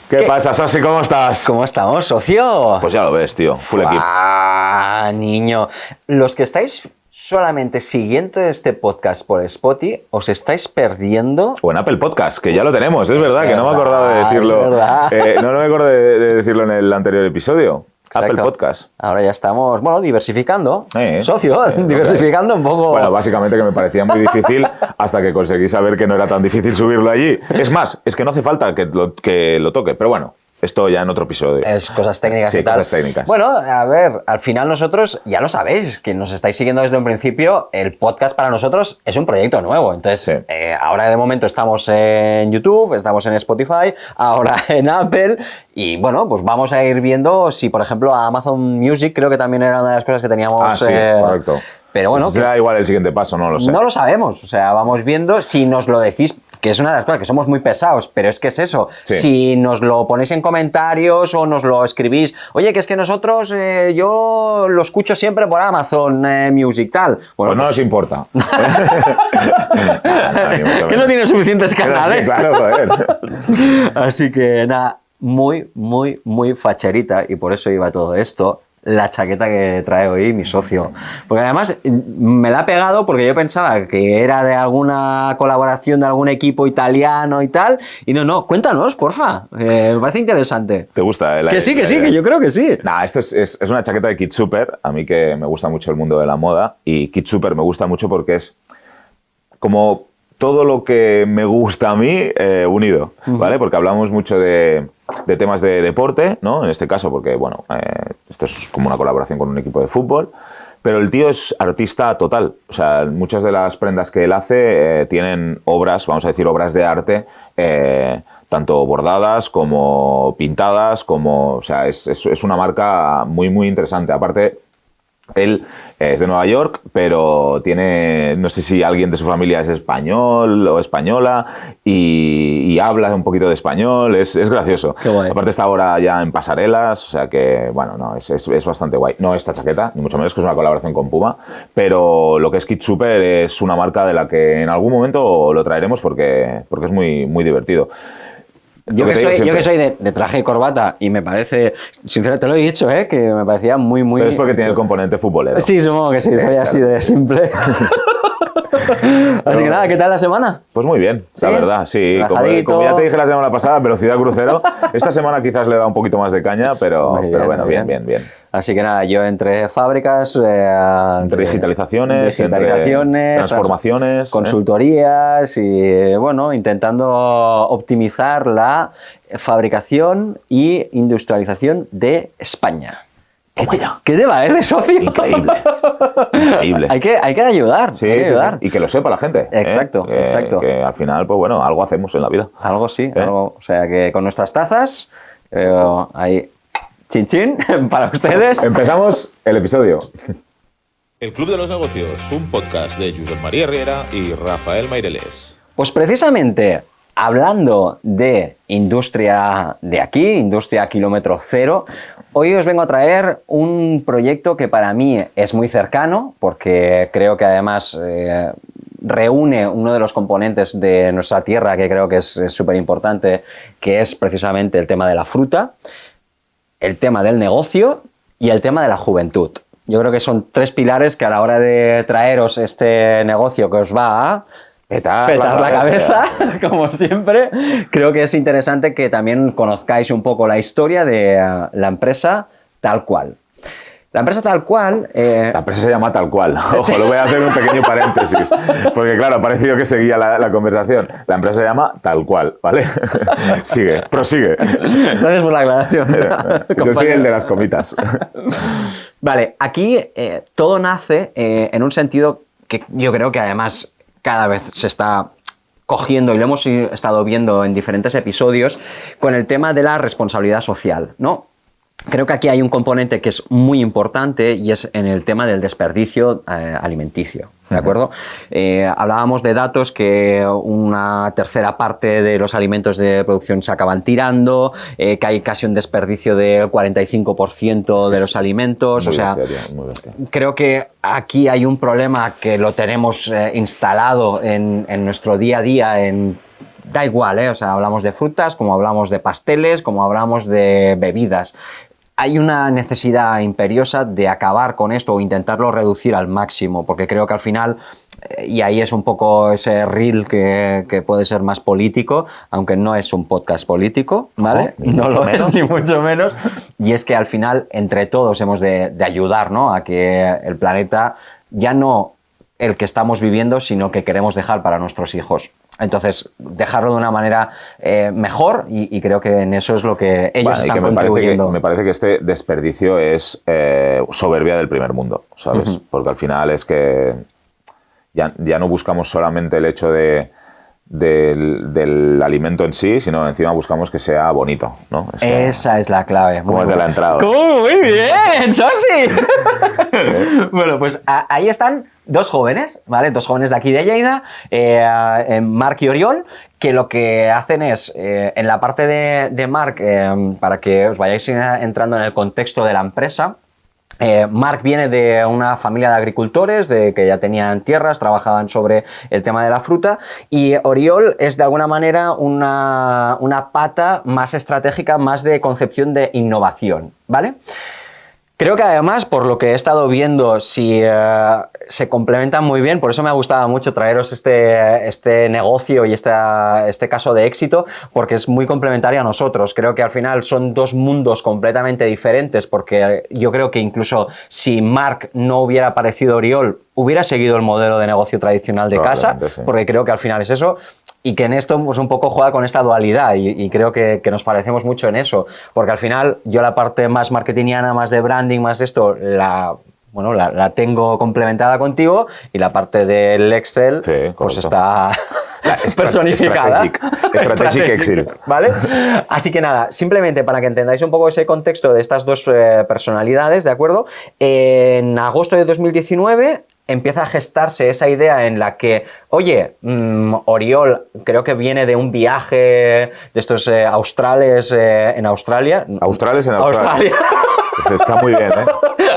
¿Qué pasa, Sosi? ¿Cómo estás? ¿Cómo estamos, socio? Pues ya lo ves, tío. Full equip. Niño. Los que estáis solamente siguiendo este podcast por Spotify, os estáis perdiendo... O en Apple Podcast, que ya lo tenemos. Es verdad que no me acordaba de decirlo. Es verdad. No me acordé de decirlo en el anterior episodio. Exacto. Apple Podcast. Ahora ya estamos, bueno, diversificando. Socio, diversificando un poco. Bueno, básicamente que me parecía muy difícil hasta que conseguí saber que no era tan difícil subirlo allí. Es más, es que no hace falta que lo toque. Pero bueno, esto ya en otro episodio. Es cosas técnicas sí, y tal. Cosas técnicas. Bueno, a ver, al final nosotros, ya lo sabéis, que nos estáis siguiendo desde un principio, el podcast para nosotros es un proyecto nuevo. Entonces, sí. Ahora de momento estamos en YouTube, estamos en Spotify, ahora en Apple, y bueno, pues vamos a ir viendo si, por ejemplo, a Amazon Music creo que también era una de las cosas que teníamos... sí, correcto. Pero bueno... Será igual el siguiente paso, no lo sé. No lo sabemos, o sea, vamos viendo si nos lo decís, que es una de las cosas, que somos muy pesados, pero es que es eso. Sí. Si nos lo ponéis en comentarios o nos lo escribís, oye, que es que nosotros, yo lo escucho siempre por Amazon Music, tal. Bueno, pues no nos importa. Que no tiene suficientes canales. Claro, joder. Así que nada, muy, muy, muy facherita, y por eso iba todo esto. La chaqueta que trae hoy mi socio. Porque además me la ha pegado porque yo pensaba que era de alguna colaboración de algún equipo italiano y tal. Y no, cuéntanos, porfa. Me parece interesante. ¿Te gusta? Que sí, que yo creo que sí. Nah, esto es una chaqueta de Kid Super. A mí que me gusta mucho el mundo de la moda. Y Kid Super me gusta mucho porque es como todo lo que me gusta a mí unido, ¿vale? Porque hablamos mucho de temas de deporte, ¿no? En este caso, porque, bueno, esto es como una colaboración con un equipo de fútbol, pero el tío es artista total. O sea, muchas de las prendas que él hace tienen obras, vamos a decir, obras de arte, tanto bordadas como pintadas, como... O sea, es una marca muy, muy interesante. Aparte... Él es de Nueva York, pero tiene, no sé si alguien de su familia es español o española y habla un poquito de español, es gracioso. Qué guay. Aparte está ahora ya en pasarelas, o sea que, bueno, no, es bastante guay. No esta chaqueta, ni mucho menos, que es una colaboración con Puma, pero lo que es Kid Super es una marca de la que en algún momento lo traeremos porque es muy, muy divertido. Yo que soy de traje y corbata y me parece, sinceramente te lo he dicho, que me parecía muy, muy... Pero es porque tiene el componente futbolero. Sí, supongo que sí, soy claro. así de simple. Así que nada, ¿qué tal la semana? Pues muy bien, ¿Sí? la verdad, sí. Como ya te dije la semana pasada, velocidad crucero. Esta semana quizás le da un poquito más de caña, pero bueno, bien. Así que nada, yo entre fábricas... entre digitalizaciones, entre transformaciones... Consultorías y, bueno, intentando optimizar la fabricación y industrialización de España. ¿Qué te parece, socio? Increíble. Hay que ayudar. Sí, hay que ayudar. Sí. Y que lo sepa la gente. Exacto. Que al final, pues bueno, algo hacemos en la vida. Algo sí. Algo, o sea, que con nuestras tazas, ahí, chin chin, para ustedes. Empezamos el episodio. El Club de los Negocios, un podcast de Josep María Riera y Rafael Maireles. Pues precisamente, hablando de industria de aquí, industria kilómetro cero, hoy os vengo a traer un proyecto que para mí es muy cercano, porque creo que además reúne uno de los componentes de nuestra tierra que creo que es súper importante, que es precisamente el tema de la fruta, el tema del negocio y el tema de la juventud. Yo creo que son tres pilares que a la hora de traeros este negocio que os va a petar la cabeza, como siempre, creo que es interesante que también conozcáis un poco la historia de la empresa Tal Cual. La empresa Tal Cual... La empresa se llama Tal Cual. Ojo, lo voy a hacer un pequeño paréntesis, porque claro, ha parecido que seguía la conversación. La empresa se llama Tal Cual, ¿vale? Prosigue. Gracias por la aclaración. Yo soy el de las comitas. Vale, aquí todo nace en un sentido que yo creo que además cada vez se está cogiendo, y lo hemos estado viendo en diferentes episodios, con el tema de la responsabilidad social, ¿no? Creo que aquí hay un componente que es muy importante y es en el tema del desperdicio alimenticio, ¿de acuerdo? Hablábamos de datos que una tercera parte de los alimentos de producción se acaban tirando, que hay casi un desperdicio del 45% de los alimentos, Muy o sea, bestia, muy bestia. Creo que aquí hay un problema que lo tenemos instalado en nuestro día a día, en Da igual, ¿eh? O sea, hablamos de frutas, como hablamos de pasteles, como hablamos de bebidas. Hay una necesidad imperiosa de acabar con esto o intentarlo reducir al máximo, porque creo que al final, y ahí es un poco ese reel que puede ser más político, aunque no es un podcast político, ¿vale? No lo es, ni mucho menos. Y es que al final, entre todos, hemos de ayudar, ¿no? A que el planeta ya no el que estamos viviendo, sino que queremos dejar para nuestros hijos. Entonces, dejarlo de una manera mejor y creo que en eso es lo que ellos están contribuyendo. Me parece que este desperdicio es soberbia del primer mundo, ¿sabes? Porque al final es que ya no buscamos solamente el hecho del alimento en sí, sino encima buscamos que sea bonito, ¿no? Esa es la clave. ¿Cómo te la ha entrado? ¿Cómo? Muy bien, Sosi. Bueno, pues ahí están dos jóvenes, ¿vale? Dos jóvenes de aquí de Lleida, Marc y Oriol, que lo que hacen es, en la parte de Marc, para que os vayáis entrando en el contexto de la empresa, Marc viene de una familia de agricultores que ya tenían tierras, trabajaban sobre el tema de la fruta, y Oriol es de alguna manera una pata más estratégica, más de concepción de innovación, ¿vale? Creo que además, por lo que he estado viendo, si se complementan muy bien, por eso me ha gustado mucho traeros este negocio y este caso de éxito, porque es muy complementario a nosotros. Creo que al final son dos mundos completamente diferentes, porque yo creo que incluso si Marc no hubiera aparecido Oriol, hubiera seguido el modelo de negocio tradicional de casa, sí. Porque creo que al final es eso. Y que en esto pues un poco juega con esta dualidad y creo que nos parecemos mucho en eso, porque al final yo la parte más marketingiana, más de branding, más esto, la tengo complementada contigo, y la parte del Excel sí, pues está personificada. Strategic Excel. ¿Vale? Así que nada, simplemente para que entendáis un poco ese contexto de estas dos personalidades, ¿de acuerdo? En agosto de 2019 empieza a gestarse esa idea en la que, oye, Oriol creo que viene de un viaje de estos australes en Australia. Australes en Australia. Está muy bien, ¿eh?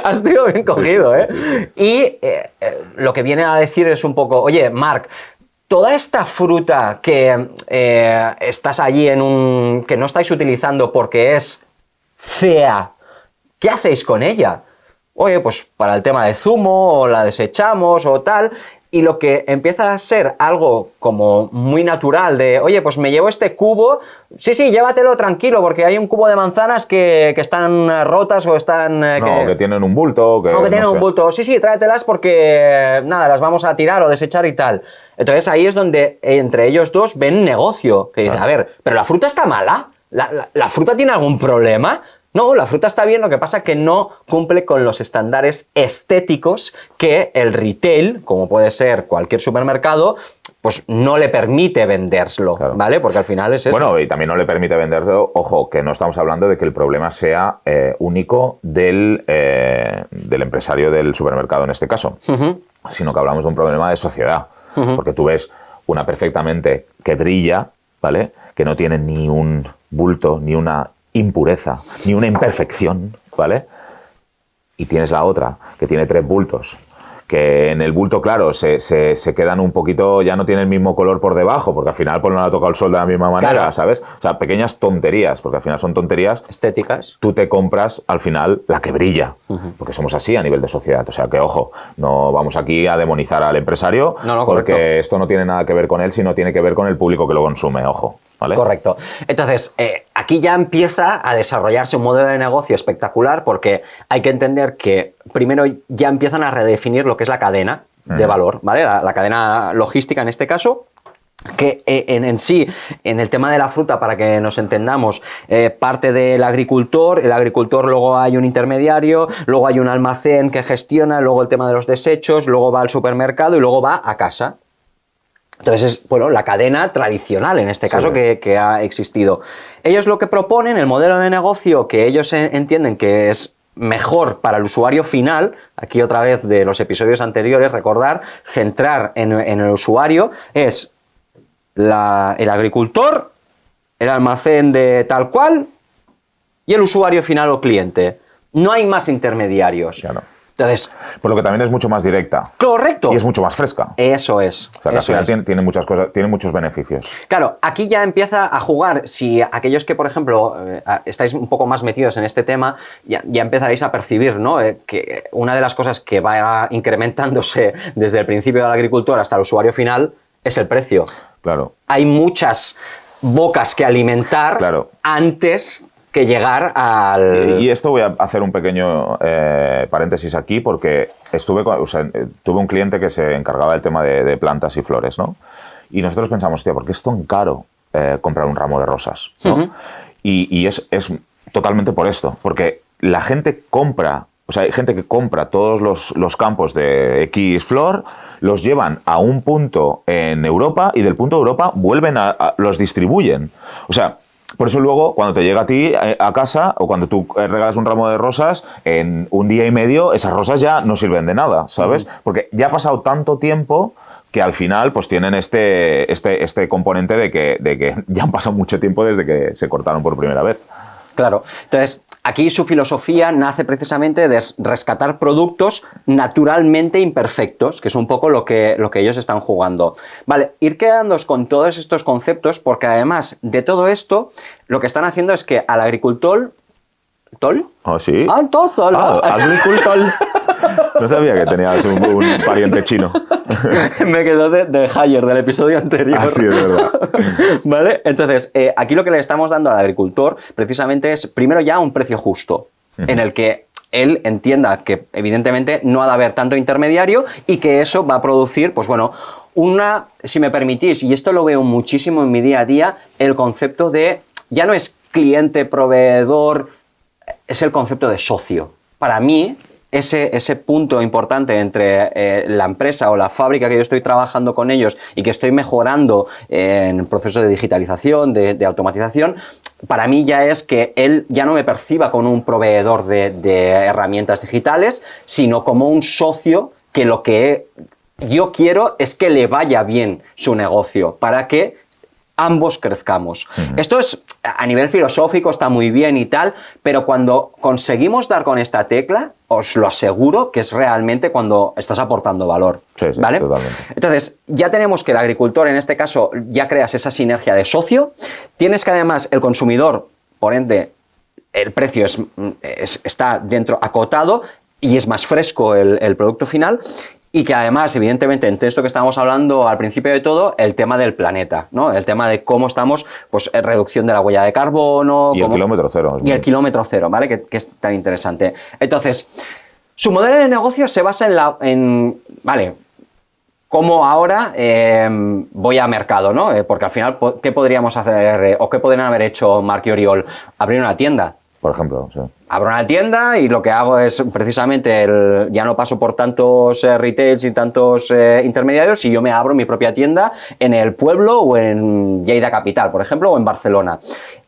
Has sido bien cogido, sí. Y lo que viene a decir es un poco, oye, Marc, toda esta fruta que estás allí que no estáis utilizando porque es fea, ¿qué hacéis con ella? Oye, pues para el tema de zumo, o la desechamos o tal, y lo que empieza a ser algo como muy natural de, oye, pues me llevo este cubo, sí, llévatelo tranquilo, porque hay un cubo de manzanas que están rotas o están... que tienen un bulto. O que tienen un bulto. Sí, tráetelas porque, nada, las vamos a tirar o desechar y tal. Entonces ahí es donde entre ellos dos ven negocio, que dice, a ver, ¿pero la fruta está mala? ¿La fruta tiene algún problema? No, la fruta está bien, lo que pasa es que no cumple con los estándares estéticos que el retail, como puede ser cualquier supermercado, pues no le permite venderlo, claro. ¿Vale? Porque al final es eso. Bueno, y también no le permite venderlo, ojo, que no estamos hablando de que el problema sea único del empresario del supermercado en este caso, sino que hablamos de un problema de sociedad, porque tú ves una perfectamente que brilla, ¿vale? Que no tiene ni un bulto, ni una impureza, ni una imperfección, ¿vale? Y tienes la otra, que tiene 3 bultos, que en el bulto, claro, se quedan un poquito, ya no tiene el mismo color por debajo, porque al final pues no le ha tocado el sol de la misma manera, claro. ¿Sabes? O sea, pequeñas tonterías, porque al final son tonterías estéticas. Tú te compras, al final, la que brilla, porque somos así a nivel de sociedad. O sea, que ojo, no vamos aquí a demonizar al empresario, porque correcto. Esto no tiene nada que ver con él, sino tiene que ver con el público que lo consume, ojo. ¿Vale? Correcto. Entonces, aquí ya empieza a desarrollarse un modelo de negocio espectacular, porque hay que entender que primero ya empiezan a redefinir lo que es la cadena de valor, ¿vale? La cadena logística en este caso, que en sí, en el tema de la fruta, para que nos entendamos, parte del agricultor, el agricultor, luego hay un intermediario, luego hay un almacén que gestiona, luego el tema de los desechos, luego va al supermercado y luego va a casa. Entonces es, bueno, la cadena tradicional en este caso que ha existido. Ellos lo que proponen, el modelo de negocio que ellos entienden que es mejor para el usuario final, aquí otra vez de los episodios anteriores, recordar, centrar en el usuario, es el agricultor, el almacén de tal cual y el usuario final o cliente. No hay más intermediarios. Ya no. Entonces, Por lo que también es mucho más directa. correcto. Y es mucho más fresca. Eso es. O sea, que al Eso final es. tiene muchas cosas, tiene muchos beneficios. Claro, aquí ya empieza a jugar, si aquellos que, por ejemplo, estáis un poco más metidos en este tema, ya empezaréis a percibir, ¿no? Que una de las cosas que va incrementándose desde el principio del agricultor hasta el usuario final es el precio. Claro. Hay muchas bocas que alimentar Claro. antes que llegar al... Y esto voy a hacer un pequeño paréntesis aquí porque tuve un cliente que se encargaba del tema de plantas y flores, ¿no? Y nosotros pensamos, tío, ¿por qué es tan caro comprar un ramo de rosas? ¿No? Ujú. Y es totalmente por esto, porque la gente compra, o sea, hay gente que compra todos los campos de X flor, los llevan a un punto en Europa y del punto de Europa vuelven los distribuyen. O sea, por eso luego, cuando te llega a ti a casa o cuando tú regalas un ramo de rosas, en un día y medio esas rosas ya no sirven de nada, ¿sabes? Porque ya ha pasado tanto tiempo que al final pues tienen este componente de que ya han pasado mucho tiempo desde que se cortaron por primera vez. Claro. Entonces, aquí su filosofía nace precisamente de rescatar productos naturalmente imperfectos, que es un poco lo que ellos están jugando. Vale, ir quedándoos con todos estos conceptos, porque además de todo esto, lo que están haciendo es que al agricultor... ¿Tol? ¿Ah, sí? Antozol. Agricultor. No sabía que tenías un pariente chino. Me quedo de Hayer, del episodio anterior. Ah, sí, es verdad. ¿Vale? Entonces, aquí lo que le estamos dando al agricultor precisamente es, primero ya, un precio justo, en el que él entienda que evidentemente no ha de haber tanto intermediario y que eso va a producir, pues bueno, si me permitís, y esto lo veo muchísimo en mi día a día, el concepto de, ya no es cliente, proveedor, es el concepto de socio. Para mí, ese punto importante entre la empresa o la fábrica que yo estoy trabajando con ellos y que estoy mejorando en el proceso de digitalización, de automatización, para mí ya es que él ya no me perciba como un proveedor de herramientas digitales, sino como un socio que lo que yo quiero es que le vaya bien su negocio para que ambos crezcamos. Esto es, a nivel filosófico, está muy bien y tal, pero cuando conseguimos dar con esta tecla, os lo aseguro que es realmente cuando estás aportando valor. Sí, ¿vale? Totalmente. Entonces, ya tenemos que el agricultor, en este caso, ya creas esa sinergia de socio. Tienes que además el consumidor, por ende, el precio está dentro acotado y es más fresco el producto final. Y que además, evidentemente, en esto que estábamos hablando al principio de todo, el tema del planeta, ¿no? El tema de cómo estamos, pues, reducción de la huella de carbono. Y el kilómetro cero. Y el kilómetro cero, ¿vale? Que es tan interesante. Entonces, su modelo de negocio se basa vale, cómo ahora voy a mercado, ¿no? Porque al final, ¿qué podríamos hacer o qué podrían haber hecho Marc y Oriol? Abrir una tienda. Por ejemplo, sí. Abro una tienda y lo que hago es precisamente ya no paso por tantos retails y tantos intermediarios y yo me abro mi propia tienda en el pueblo o en Lleida capital, por ejemplo, o en Barcelona.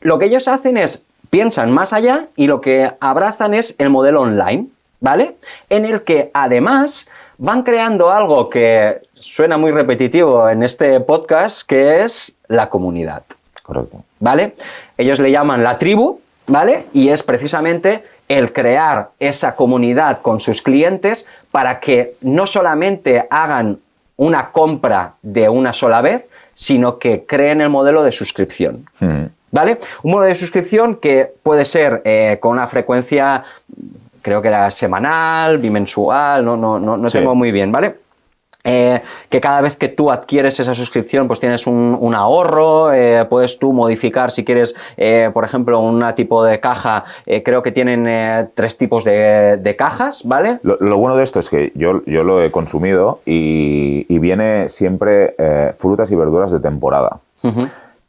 Lo que ellos hacen es, piensan más allá y lo que abrazan es el modelo online, ¿vale? En el que además van creando algo que suena muy repetitivo en este podcast, que es la comunidad. Correcto. ¿Vale? Ellos le llaman la tribu, ¿vale? Y es precisamente el crear esa comunidad con sus clientes para que no solamente hagan una compra de una sola vez, sino que creen el modelo de suscripción. ¿Vale? Un modelo de suscripción que puede ser con una frecuencia, creo que era semanal, bimensual, no Sí. tengo muy bien, ¿vale? Que cada vez que tú adquieres esa suscripción pues tienes un ahorro, puedes tú modificar si quieres, por ejemplo, un tipo de caja, creo que tienen 3 tipos de cajas, ¿vale? Lo bueno de esto es que yo lo he consumido y viene siempre frutas y verduras de temporada.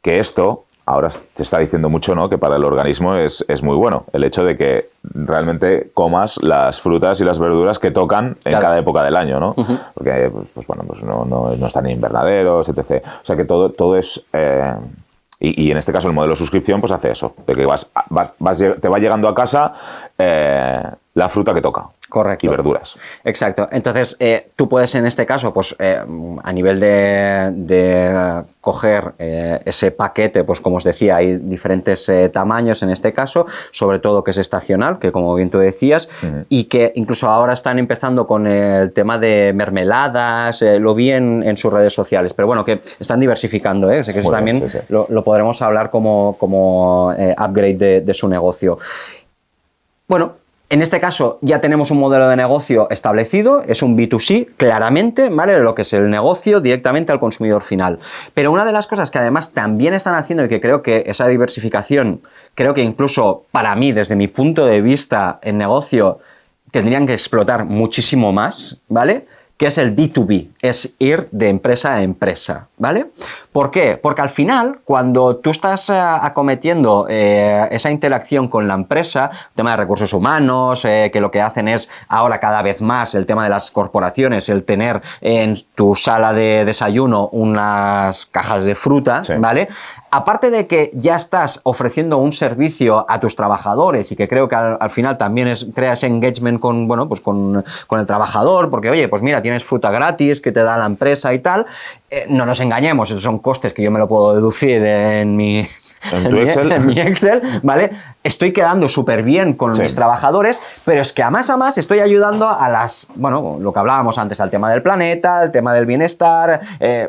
Que esto, ahora se está diciendo mucho, ¿no?, que para el organismo es muy bueno. El hecho de que realmente comas las frutas y las verduras que tocan en cada época del año, ¿no? Porque, pues bueno, pues no están en invernaderos, etc. O sea que todo es... Y en este caso el modelo de suscripción pues hace eso, de que te va llegando a casa la fruta que toca. Correcto. Y verduras. Exacto. Entonces, tú puedes en este caso, pues a nivel de coger ese paquete, pues como os decía, hay diferentes tamaños en este caso, sobre todo que es estacional, que como bien tú decías, y que incluso ahora están empezando con el tema de mermeladas, lo vi en sus redes sociales, pero bueno, que están diversificando, sé que eso Muy bien, también sí, sí. lo podremos hablar como upgrade de su negocio. Bueno, en este caso ya tenemos un modelo de negocio establecido, es un B2C claramente, ¿vale? Lo que es el negocio directamente al consumidor final. Pero una de las cosas que además también están haciendo y que creo que esa diversificación, creo que incluso para mí, desde mi punto de vista en negocio, tendrían que explotar muchísimo más, ¿vale? Que es el B2B, es ir de empresa a empresa, ¿vale? ¿Por qué? Porque al final, cuando tú estás acometiendo esa interacción con la empresa, tema de recursos humanos, que lo que hacen es ahora cada vez más el tema de las corporaciones, el tener en tu sala de desayuno unas cajas de fruta, Sí. ¿vale? Aparte de que ya estás ofreciendo un servicio a tus trabajadores y que creo que al final también crea ese engagement con, bueno, pues con el trabajador, porque oye, pues mira, tienes fruta gratis que te da la empresa y tal, no nos engañemos, esos son costes que yo me lo puedo deducir en mi... ¿En tu Excel? En mi Excel, ¿vale? Estoy quedando súper bien con mis trabajadores, pero es que a más estoy ayudando a las, bueno, lo que hablábamos antes, al tema del planeta, al tema del bienestar,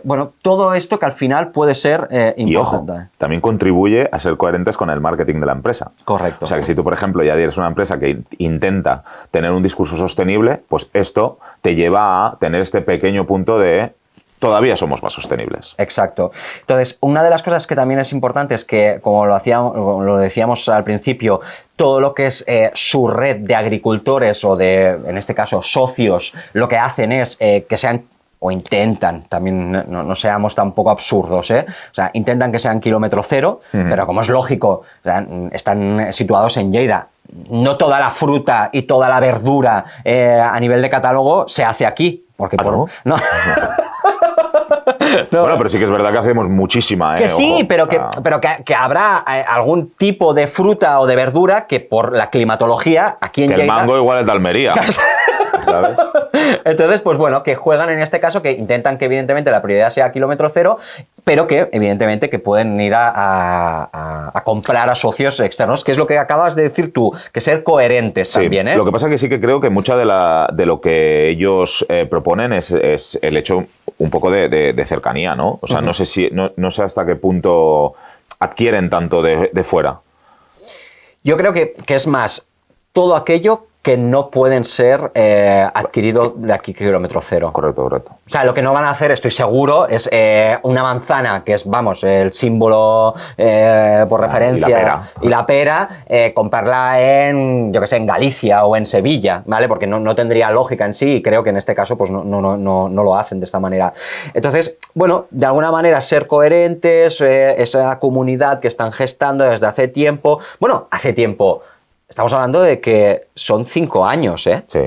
bueno, todo esto que al final puede ser Y ojo, importante. también contribuye a ser coherentes con el marketing de la empresa. Correcto. O sea, que si tú, por ejemplo, ya eres una empresa que intenta tener un discurso sostenible, pues esto te lleva a tener este pequeño punto de todavía somos más sostenibles. Exacto. Entonces, una de las cosas que también es importante es que, como lo decíamos al principio, todo lo que es su red de agricultores o de, en este caso, socios, lo que hacen es que sean o intentan, también no seamos tampoco absurdos, o sea, intentan que sean kilómetro cero, pero como es lógico, o sea, están situados en Lleida. No toda la fruta y toda la verdura a nivel de catálogo se hace aquí, porque ¿no? no. No. Bueno, pero sí que es verdad que hacemos muchísima, Que sí, ojo. pero que habrá algún tipo de fruta o de verdura que por la climatología aquí en que Lleida... el mango igual es de Almería. ¿Sabes? Entonces, pues bueno, que juegan en este caso, que intentan que evidentemente la prioridad sea kilómetro cero, pero que evidentemente que pueden ir a comprar a socios externos, que es lo que acabas de decir tú, que ser coherentes también, ¿eh? Lo que pasa es que sí que creo que mucha de lo que ellos proponen es el hecho un poco de cercanía, ¿no? O sea, no sé hasta qué punto adquieren tanto de fuera. Yo creo que es más todo aquello que no pueden ser adquiridos de aquí kilómetro cero. Correcto. O sea, lo que no van a hacer, estoy seguro, es una manzana, que es, vamos, el símbolo por referencia, y la pera, comprarla en, yo qué sé, en Galicia o en Sevilla, ¿vale? Porque no tendría lógica en sí y creo que en este caso pues no lo hacen de esta manera. Entonces, bueno, de alguna manera ser coherentes, esa comunidad que están gestando desde hace tiempo, estamos hablando de que son 5 años, ¿eh? Sí.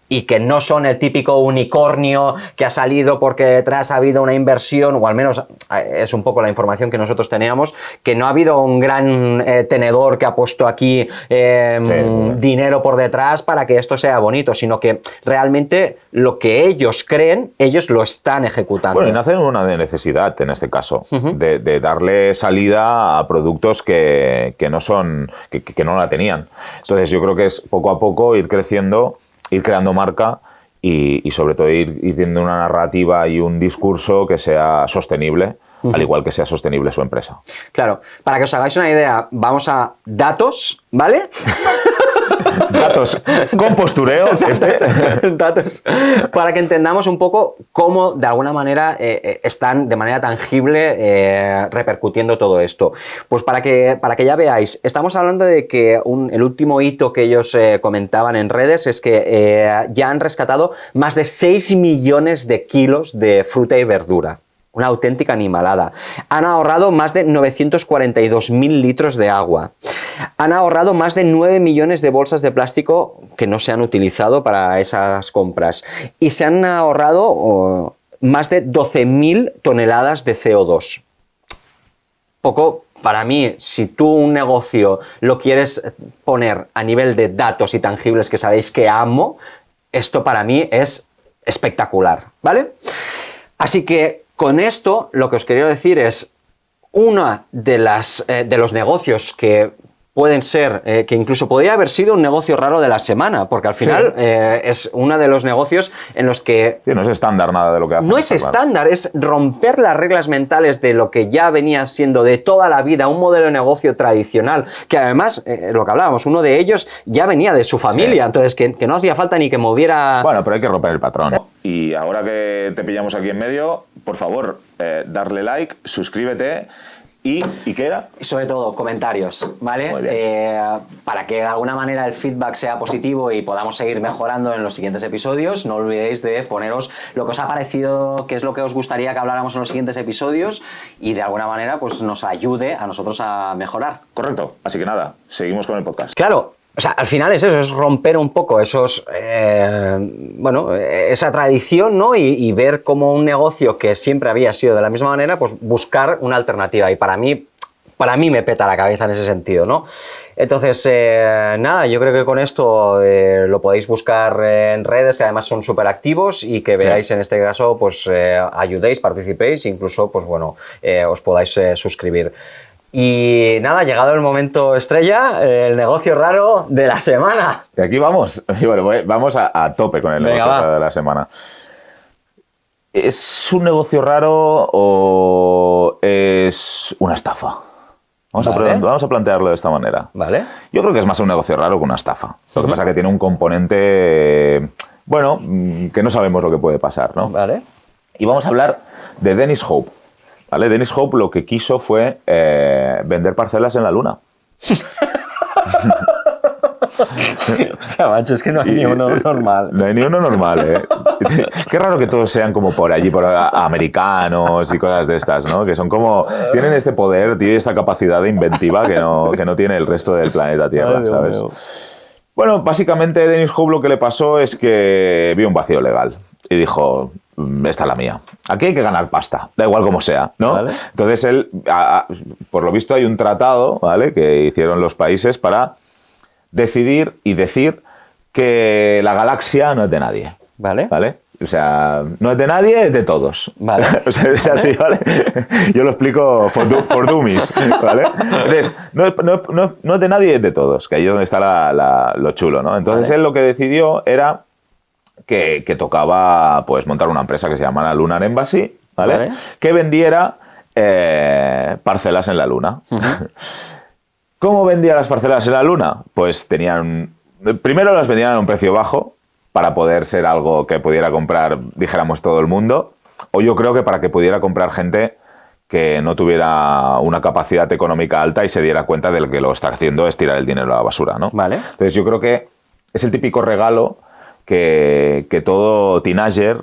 Y que no son el típico unicornio que ha salido porque detrás ha habido una inversión, o al menos es un poco la información que nosotros teníamos, que no ha habido un gran tenedor que ha puesto aquí dinero por detrás para que esto sea bonito, sino que realmente lo que ellos creen, ellos lo están ejecutando. Bueno, y nacen una necesidad en este caso, de darle salida a productos que no la tenían. Entonces yo creo que es poco a poco ir creciendo, ir creando marca y sobre todo ir teniendo una narrativa y un discurso que sea sostenible, al igual que sea sostenible su empresa. Claro, para que os hagáis una idea, vamos a datos, ¿vale? Datos con postureo. Datos, para que entendamos un poco cómo de alguna manera están de manera tangible repercutiendo todo esto. Pues para que ya veáis, estamos hablando de que el último hito que ellos comentaban en redes es que ya han rescatado más de 6 millones de kilos de fruta y verdura. Una auténtica animalada. Han ahorrado más de 942.000 litros de agua. Han ahorrado más de 9 millones de bolsas de plástico que no se han utilizado para esas compras. Y se han ahorrado más de 12.000 toneladas de CO2. Poco para mí, si tú un negocio lo quieres poner a nivel de datos y tangibles que sabéis que amo, esto para mí es espectacular, ¿vale? Así que con esto lo que os quería decir es una de los negocios que pueden ser, que incluso podría haber sido un negocio raro de la semana, porque al final es uno de los negocios en los que... Sí, no es estándar nada de lo que hace. No es estándar, es romper las reglas mentales de lo que ya venía siendo de toda la vida un modelo de negocio tradicional, que además, lo que hablábamos, uno de ellos ya venía de su familia, entonces que no hacía falta ni que moviera... Bueno, pero hay que romper el patrón. Y ahora que te pillamos aquí en medio, por favor, darle like, suscríbete. ¿Y qué era? Sobre todo, comentarios, ¿vale? Muy bien. Para que de alguna manera el feedback sea positivo y podamos seguir mejorando en los siguientes episodios, no olvidéis de poneros lo que os ha parecido, qué es lo que os gustaría que habláramos en los siguientes episodios y de alguna manera pues nos ayude a nosotros a mejorar. Correcto. Así que nada, seguimos con el podcast. Claro. O sea, al final es eso, es romper un poco esa tradición, ¿no? Y ver cómo un negocio que siempre había sido de la misma manera, pues buscar una alternativa. Y para mí me peta la cabeza en ese sentido, ¿no? Entonces, nada, yo creo que con esto lo podéis buscar en redes, que además son súper activos y que veáis en este caso, pues ayudéis, participéis, incluso, pues bueno, os podáis suscribir. Y nada, llegado el momento estrella, el negocio raro de la semana. Y aquí vamos. Y bueno, vamos a tope con el negocio raro de la semana. ¿Es un negocio raro o es una estafa? Vamos a plantearlo de esta manera. Vale. Yo creo que es más un negocio raro que una estafa. Lo que pasa es que tiene un componente, bueno, que no sabemos lo que puede pasar, ¿no? Vale. Y vamos a hablar de Dennis Hope. ¿Vale? Dennis Hope lo que quiso fue vender parcelas en la Luna. Hostia, macho, es que no hay ni uno normal. No hay ni uno normal, ¿eh? Qué raro que todos sean como por allí, por americanos y cosas de estas, ¿no? Que son como... Tienen este poder, tienen esta capacidad de inventiva que no tiene el resto del planeta Tierra, ¿sabes? Bueno, básicamente Dennis Hope lo que le pasó es que vio un vacío legal y dijo... Esta es la mía. Aquí hay que ganar pasta, da igual como sea, ¿no? ¿Vale? Entonces él, por lo visto hay un tratado, ¿vale?, que hicieron los países para decidir y decir que la galaxia no es de nadie. ¿Vale? ¿Vale? O sea, no es de nadie, es de todos. Vale. O sea, es así, ¿vale? Yo lo explico for dummies, ¿vale? Entonces, no es de nadie, es de todos, que ahí es donde está lo chulo, ¿no? Entonces él lo que decidió era que tocaba pues montar una empresa que se llamara Lunar Embassy, ¿vale? Que vendiera parcelas en la Luna. ¿Cómo vendía las parcelas en la Luna? Pues primero las vendían a un precio bajo para poder ser algo que pudiera comprar, dijéramos, todo el mundo, o yo creo que para que pudiera comprar gente que no tuviera una capacidad económica alta y se diera cuenta de que lo está haciendo es tirar el dinero a la basura, ¿no? Vale. Entonces yo creo que es el típico regalo que todo teenager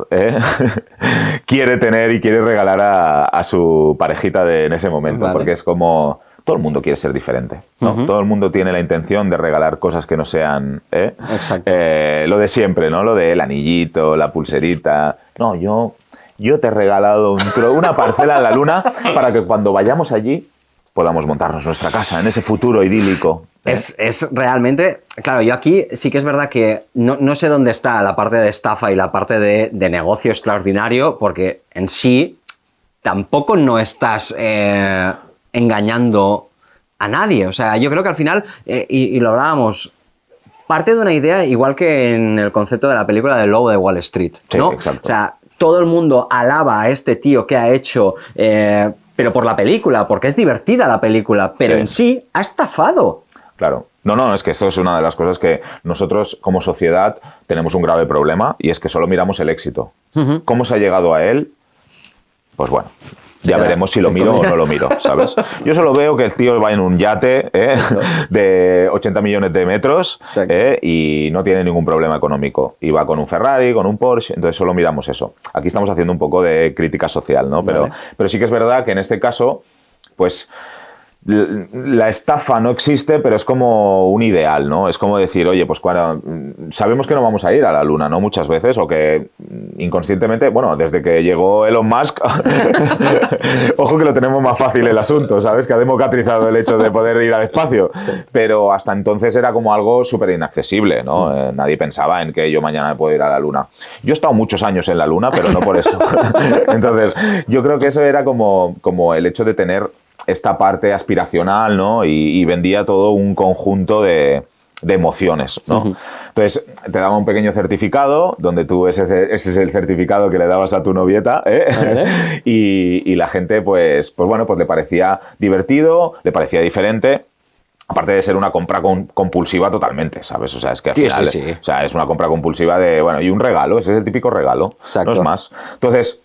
quiere tener y quiere regalar a su parejita en ese momento, porque es como... Todo el mundo quiere ser diferente, ¿no? Todo el mundo tiene la intención de regalar cosas que no sean Exacto. Lo de siempre, ¿no? Lo del anillito, la pulserita. No, yo te he regalado una parcela en la Luna para que cuando vayamos allí podamos montarnos nuestra casa en ese futuro idílico. Es realmente... Claro, yo aquí sí que es verdad que no sé dónde está la parte de estafa y la parte de negocio extraordinario, porque en sí tampoco no estás engañando a nadie. O sea, yo creo que al final, y lo hablábamos, parte de una idea igual que en el concepto de la película del Lobo de Wall Street, ¿no? Sí, exacto. O sea, todo el mundo alaba a este tío que ha hecho... pero por la película, porque es divertida la película, pero en sí ha estafado. Claro. No, es que esto es una de las cosas que nosotros como sociedad tenemos un grave problema y es que solo miramos el éxito. ¿Cómo se ha llegado a él? Pues bueno, ya veremos si lo miro o no lo miro, ¿sabes? Yo solo veo que el tío va en un yate de 80 millones de metros y no tiene ningún problema económico. Y va con un Ferrari, con un Porsche, entonces solo miramos eso. Aquí estamos haciendo un poco de crítica social, ¿no? Pero sí que es verdad que en este caso, pues... la estafa no existe, pero es como un ideal, ¿no? Es como decir, oye, pues claro, sabemos que no vamos a ir a la Luna, ¿no? Muchas veces, o que inconscientemente, bueno, desde que llegó Elon Musk, ojo que lo tenemos más fácil el asunto, ¿sabes? Que ha democratizado el hecho de poder ir al espacio, pero hasta entonces era como algo súper inaccesible, ¿no? Nadie pensaba en que yo mañana me puedo ir a la Luna. Yo he estado muchos años en la Luna, pero no por eso. Entonces, yo creo que eso era como el hecho de tener esta parte aspiracional, ¿no? Y vendía todo un conjunto de emociones, ¿no? Entonces, te daba un pequeño certificado, donde tú ese es el certificado que le dabas a tu novieta, ¿eh? ¿Vale? Y la gente, pues bueno, pues le parecía divertido, le parecía diferente. Aparte de ser una compra compulsiva totalmente, ¿sabes? O sea, es que al final, sí. O sea, es una compra compulsiva de, bueno, y un regalo, ese es el típico regalo, exacto. No es más. Entonces,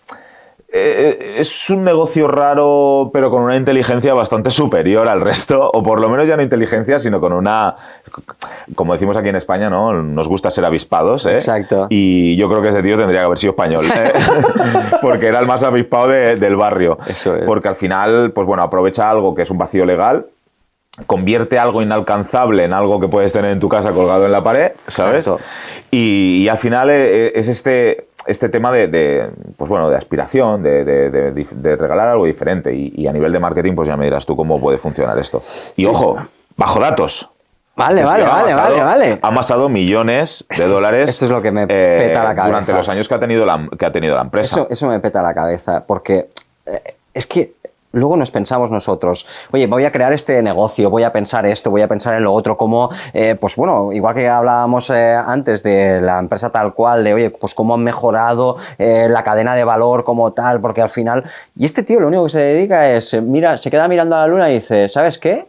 es un negocio raro, pero con una inteligencia bastante superior al resto, o por lo menos ya no inteligencia, sino con una, como decimos aquí en España, ¿no? Nos gusta ser avispados, ¿eh? Exacto. Y yo creo que ese tío tendría que haber sido español, ¿eh? Porque era el más avispado del barrio. Eso es. Porque al final, pues bueno, aprovecha algo que es un vacío legal, convierte algo inalcanzable en algo que puedes tener en tu casa colgado en la pared, ¿sabes? Exacto. Y al final es este tema pues bueno, de aspiración, de regalar algo diferente. Y a nivel de marketing, pues ya me dirás tú cómo puede funcionar esto. Y ojo, bajo datos. Vale. Ha amasado millones de dólares. Esto es lo que me peta la cabeza. Durante los años que ha tenido la empresa. Eso me peta la cabeza, porque es que luego nos pensamos nosotros, oye, voy a crear este negocio, voy a pensar esto, voy a pensar en lo otro, como, pues bueno, igual que hablábamos antes de la empresa tal cual, de, oye, pues cómo han mejorado la cadena de valor como tal, porque al final, y este tío lo único que se dedica es, mira, se queda mirando a la luna y dice, ¿sabes qué?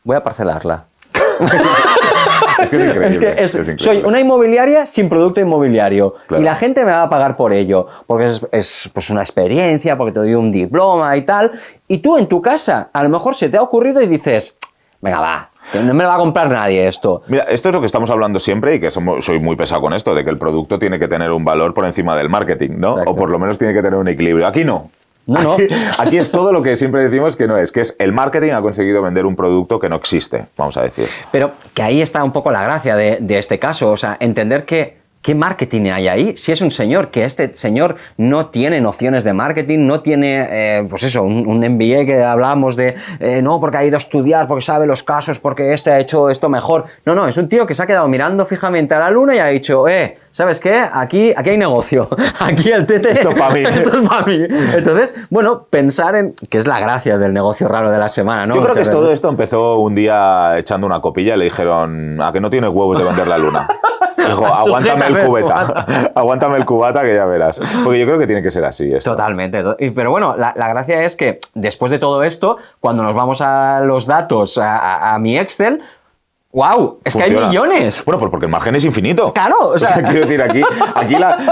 Voy a parcelarla. Es que es increíble. Es increíble. Soy una inmobiliaria sin producto inmobiliario, claro. Y la gente me va a pagar por ello, porque es pues una experiencia, porque te doy un diploma y tal, y tú en tu casa a lo mejor se te ha ocurrido y dices, venga va, que no me lo va a comprar nadie esto. Mira, esto es lo que estamos hablando siempre y que soy muy pesado con esto, de que el producto tiene que tener un valor por encima del marketing, ¿no? Exacto. O por lo menos tiene que tener un equilibrio. Aquí no. No. Aquí es todo lo que siempre decimos que no es, que es el marketing ha conseguido vender un producto que no existe, vamos a decir. Pero que ahí está un poco la gracia de este caso, o sea, entender que ¿qué marketing hay ahí? Si es un señor, que este señor no tiene nociones de marketing, no tiene, pues eso, un MBA que hablamos de, no, porque ha ido a estudiar, porque sabe los casos, porque este ha hecho esto mejor. No, es un tío que se ha quedado mirando fijamente a la luna y ha dicho, ¿sabes qué? Aquí hay negocio. Aquí el tete... Esto es para mí. Esto es para mí. Entonces, bueno, pensar en... que es la gracia del negocio raro de la semana, ¿no? Yo creo que todo esto empezó un día echando una copilla y le dijeron, ¿a que no tienes huevos de vender la luna? Dijo, aguántame el cubeta. Aguántame el cubata que ya verás. Porque yo creo que tiene que ser así esto. Totalmente. Pero bueno, la gracia es que después de todo esto, cuando nos vamos a los datos, a mi Excel... ¡Wow! Es Funciona. Que hay millones. Bueno, pues porque el margen es infinito. Claro, o sea... quiero decir, aquí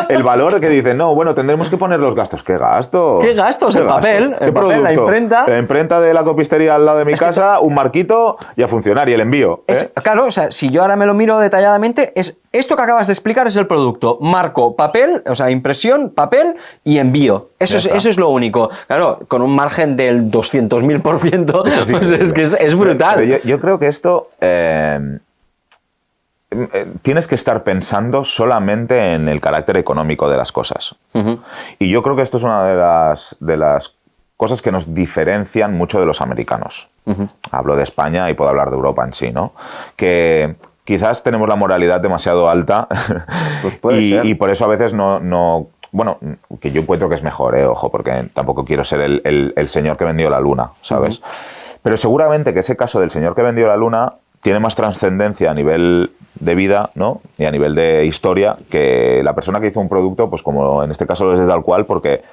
el valor que dicen, no, bueno, tendremos que poner los gastos. ¿Qué gastos? ¿Qué gastos? El papel, la imprenta. La imprenta de la copistería al lado de mi casa, un marquito y a funcionar, y el envío. Claro, o sea, si yo ahora me lo miro detalladamente, esto que acabas de explicar es el producto. Marco, papel, o sea, impresión, papel y envío. Eso es lo único. Claro, con un margen del 200.000%, pues es que es brutal. Pero yo creo que esto... tienes que estar pensando solamente en el carácter económico de las cosas. Uh-huh. Y yo creo que esto es una de las cosas que nos diferencian mucho de los americanos. Uh-huh. Hablo de España y puedo hablar de Europa en sí, ¿no? Que quizás tenemos la moralidad demasiado alta pues puede ser. Y por eso a veces no bueno, que yo encuentro que es mejor, ojo, porque tampoco quiero ser el señor que vendió la luna, ¿sabes? Uh-huh. Pero seguramente que ese caso del señor que vendió la luna tiene más trascendencia a nivel de vida, ¿no? Y a nivel de historia que la persona que hizo un producto, pues como en este caso lo es de tal cual, porque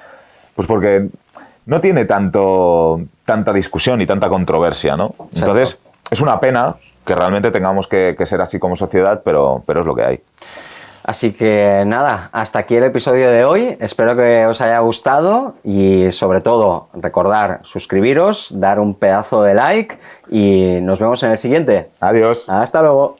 no tiene tanta discusión y tanta controversia, ¿no? Exacto. Entonces, es una pena que realmente tengamos que ser así como sociedad, pero es lo que hay. Así que nada, hasta aquí el episodio de hoy. Espero que os haya gustado y sobre todo recordar suscribiros, dar un pedazo de like y nos vemos en el siguiente. Adiós. Hasta luego.